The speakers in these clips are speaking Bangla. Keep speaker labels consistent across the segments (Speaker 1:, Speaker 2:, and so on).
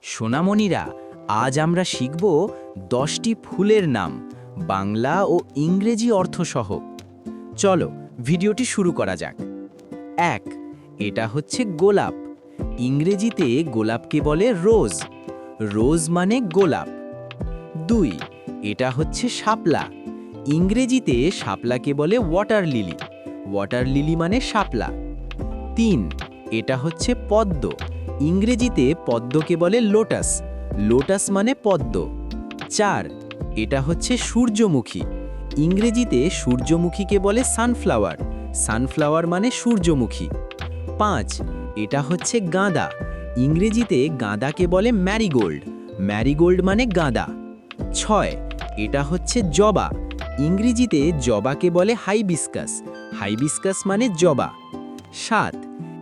Speaker 1: সোনামণিরা, আজ আমরা শিখব 10টি ফুলের নাম বাংলা ও ইংরেজি অর্থসহ। চলো ভিডিওটি শুরু করা যাক। 1. এটা হচ্ছে গোলাপ। ইংরেজিতে গোলাপকে বলে রোজ। রোজ মানে গোলাপ। 2. এটা হচ্ছে শাপলা। ইংরেজিতে শাপলাকে বলে ওয়াটার লিলি। ওয়াটার লিলি মানে শাপলা। 3. এটা হচ্ছে পদ্ম। ইংরেজিতে পদ্মকে বলে লোটাস। লোটাস মানে পদ্ম। 4. এটা হচ্ছে সূর্যমুখী। ইংরেজিতে সূর্যমুখীকে বলে সানফ্লাওয়ার। সানফ্লাওয়ার মানে সূর্যমুখী। 5. এটা হচ্ছে গাঁদা। ইংরেজিতে গাঁদাকে বলে ম্যারিগোল্ড। ম্যারিগোল্ড মানে গাঁদা। 6. এটা হচ্ছে জবা। ইংরেজিতে জবাকে বলে হাইবিস্কাস। হাইবিস্কাস মানে জবা। 7.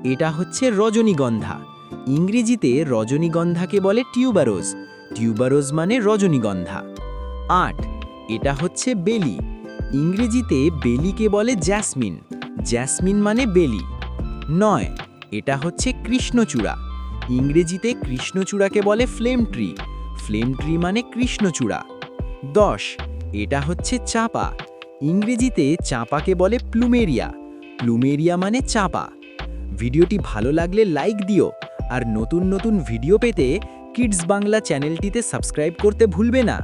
Speaker 1: এটা হচ্ছে রজনীগন্ধা। ইংরেজিতে রজনীগন্ধাকে বলে টিউবারোজ। টিউবারোজ মানে রজনীগন্ধা। 8. এটা হচ্ছে বেলি। ইংরেজিতে বেলিকে বলে জ্যাসমিন। জ্যাসমিন মানে বেলি। 9. এটা হচ্ছে কৃষ্ণচূড়া। ইংরেজিতে কৃষ্ণচূড়াকে বলে ফ্লেম ট্রি। ফ্লেম ট্রি মানে কৃষ্ণচূড়া। 10. এটা হচ্ছে চাঁপা। ইংরেজিতে চাঁপাকে বলে প্লুমেরিয়া। প্লুমেরিয়া মানে চাঁপা। ভিডিওটি ভালো লাগলে লাইক দিও, আর নতুন নতুন ভিডিও পেতে কিডস বাংলা চ্যানেলটিতে সাবস্ক্রাইব করতে ভুলবে না।